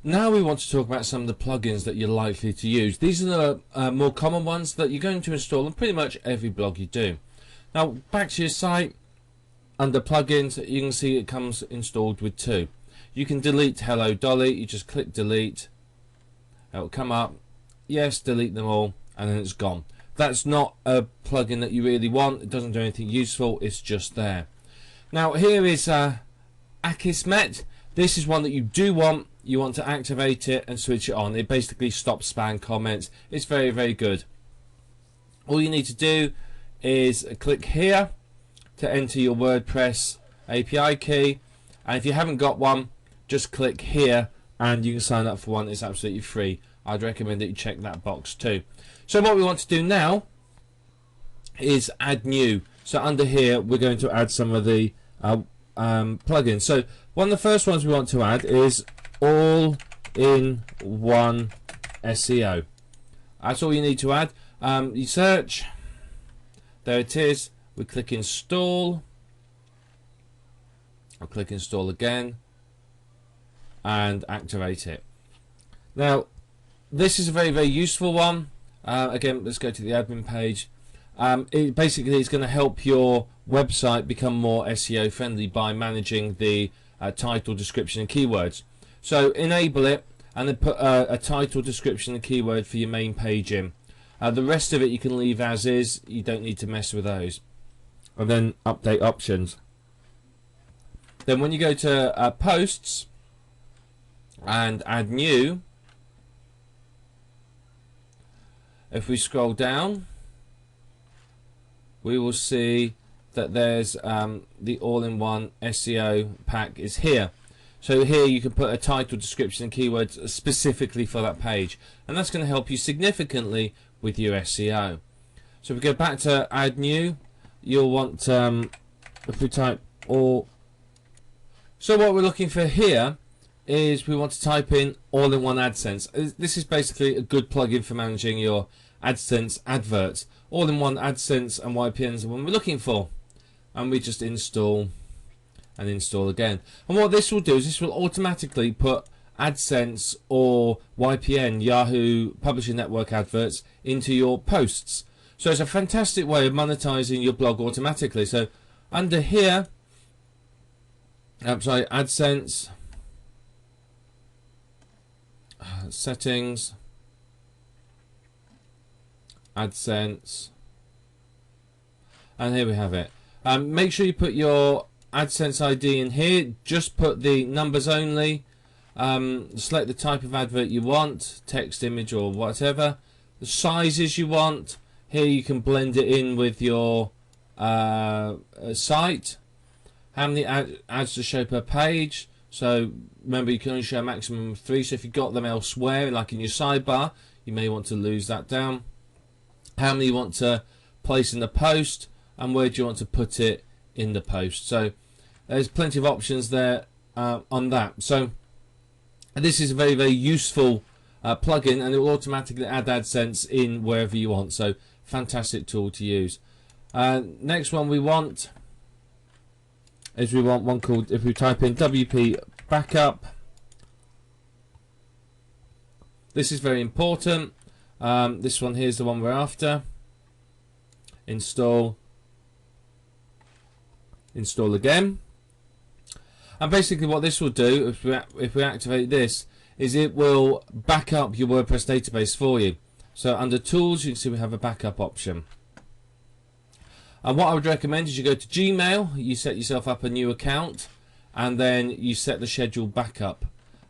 Now we want to talk about some of the plugins that you're likely to use. These are the more common ones that you're going to install on pretty much every blog you do. Now back to your site, under plugins you can see it comes installed with two. You can delete Hello Dolly, you just click delete, it'll come up, yes, delete them all, and then it's gone. That's not a plugin that you really want, it doesn't do anything useful, it's just there. Now here is Akismet. This is one that you do want. You want to activate it and switch it on. It basically stops spam comments. It's very, very good. All you need to do is click here to enter your WordPress API key, and if you haven't got one, just click here and you can sign up for one. It's absolutely free. I'd recommend that you check that box too. So what we want to do now is add new. So under here we're going to add some of the plugins. So one of the first ones we want to add is all-in-one SEO. That's all you need to add. You search, there it is, we click install, I'll click install again and activate it. Now this is a very, very useful one. Again, let's go to the admin page. It basically is going to help your website become more SEO friendly by managing the title, description and keywords. So enable it and then put a title, description and keyword for your main page in. The rest of it you can leave as is, you don't need to mess with those. And then update options. Then when you go to posts and add new, if we scroll down we will see that there's the all-in-one SEO pack is here. So here you can put a title, description and keywords specifically for that page, and that's going to help you significantly with your SEO. So if we go back to add new, you'll want if we type all, so what we're looking for here is we want to type in all-in-one AdSense. This is basically a good plugin for managing your AdSense adverts. All-in-one AdSense and YPNs are what we're looking for, and we just install and install again. And what this will do is this will automatically put AdSense or YPN, Yahoo Publishing Network adverts, into your posts. So it's a fantastic way of monetizing your blog automatically. So under here, AdSense, settings, AdSense, and here we have it. Make sure you put your AdSense ID in here. Just put the numbers only. Select the type of advert you want, text, image or whatever. The sizes you want. Here you can blend it in with your site. How many ads to show per page. So remember, you can only show a maximum of 3. So if you've got them elsewhere, like in your sidebar, you may want to lose that down. How many you want to place in the post, and where do you want to put it in the post. So there's plenty of options there on that. So this is a very, very useful plugin, and it will automatically add AdSense in wherever you want. So fantastic tool to use. Next one we want is we want one called, if we type in WP Backup, this is very important. This one here is the one we're after. Install again, and basically what this will do, if we activate this, is it will back up your WordPress database for you. So under tools you can see we have a backup option, and what I would recommend is you go to Gmail, you set yourself up a new account, and then you set the schedule backup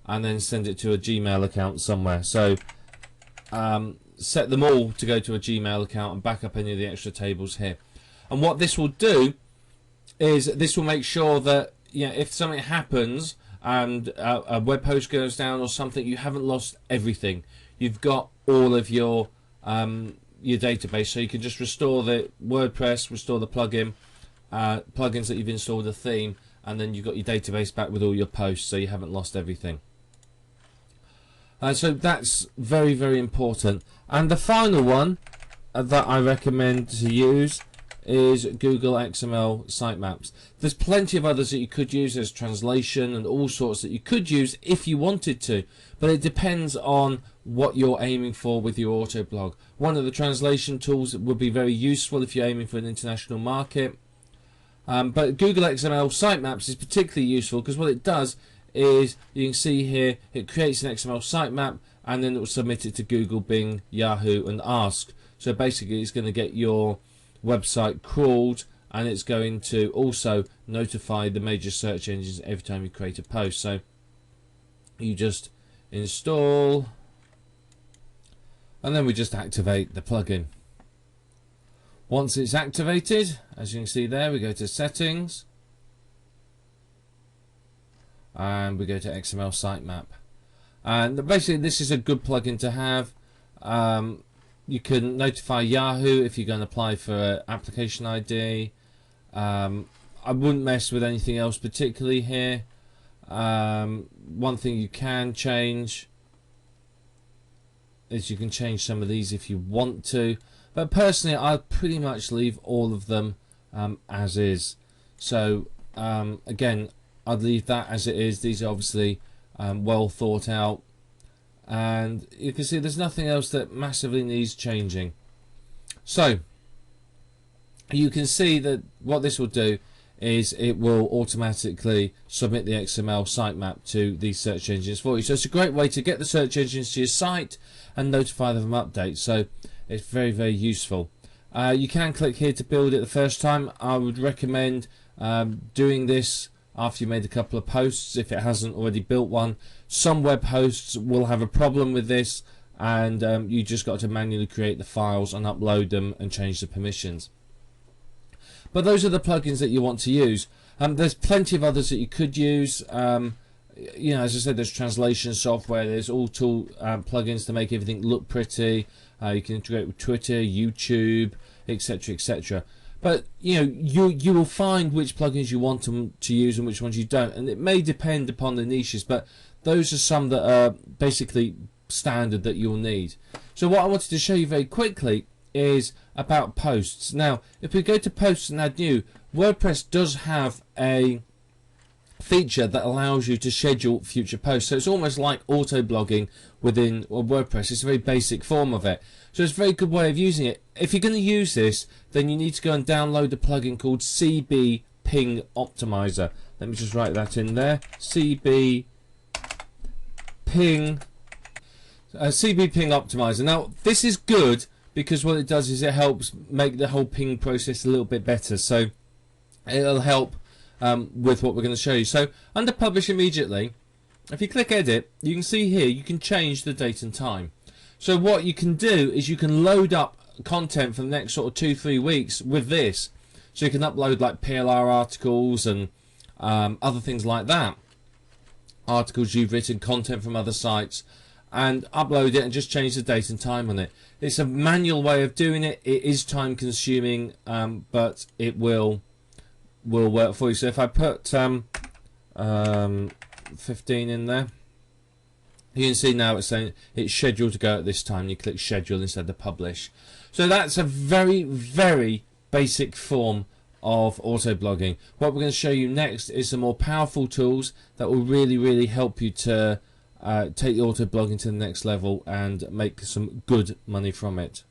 and then send it to a Gmail account somewhere. So set them all to go to a Gmail account and back up any of the extra tables here. And what this will do is this will make sure that, you know, if something happens and a web host goes down or something, you haven't lost everything. You've got all of your database, so you can just restore the WordPress, restore the plugins that you've installed, the theme, and then you've got your database back with all your posts, so you haven't lost everything. So that's very, very important. And the final one that I recommend to use is Google XML sitemaps. There's plenty of others that you could use. There's translation and all sorts that you could use if you wanted to, but it depends on what you're aiming for with your Autoblog. One of the translation tools would be very useful if you're aiming for an international market. But Google XML sitemaps is particularly useful because what it does is, you can see here, it creates an XML sitemap and then it will submit it to Google, Bing, Yahoo and Ask. So basically it's going to get your website crawled, and it's going to also notify the major search engines every time you create a post. So you just install, and then we just activate the plugin. Once it's activated, as you can see there, we go to settings and we go to XML sitemap, and basically this is a good plugin to have. You can notify Yahoo if you're going to apply for an application ID. I wouldn't mess with anything else particularly here. One thing you can change is you can change some of these if you want to, but personally I'd pretty much leave all of them as is. So again, I'd leave that as it is. These are obviously well thought out, and you can see there's nothing else that massively needs changing. So you can see that what this will do is it will automatically submit the XML sitemap to these search engines for you. So it's a great way to get the search engines to your site and notify them of updates. So it's very, very useful. You can click here to build it the first time. I would recommend doing this after you made a couple of posts if it hasn't already built one. Some web hosts will have a problem with this, and you just got to manually create the files and upload them and change the permissions. But those are the plugins that you want to use. There's plenty of others that you could use. You know, as I said, there's translation software, there's all tool plugins to make everything look pretty. You can integrate with Twitter, YouTube, etc., etc. But you know, you will find which plugins you want to use and which ones you don't, and it may depend upon the niches, but those are some that are basically standard that you'll need. So what I wanted to show you very quickly is about posts. Now, if we go to posts and add new, WordPress does have a feature that allows you to schedule future posts. So it's almost like auto blogging within WordPress. It's a very basic form of it. So it's a very good way of using it. If you're going to use this, then you need to go and download a plugin called CB Ping Optimizer. Let me just write that in there. CB Ping Optimizer. Now, this is good because what it does is it helps make the whole ping process a little bit better. So it'll help with what we're going to show you. So under publish immediately, if you click edit, you can see here you can change the date and time. So what you can do is you can load up content for the next sort of 2-3 weeks with this. So you can upload like PLR articles and other things like that, articles you've written, content from other sites, and upload it and just change the date and time on it. It's a manual way of doing it. It is time consuming, but it will work for you. So if I put 15 in there, you can see now it's saying it's scheduled to go at this time. You click schedule instead of publish. So that's a very, very basic form of auto blogging. What we're going to show you next is some more powerful tools that will really, really help you to take the auto blogging to the next level and make some good money from it.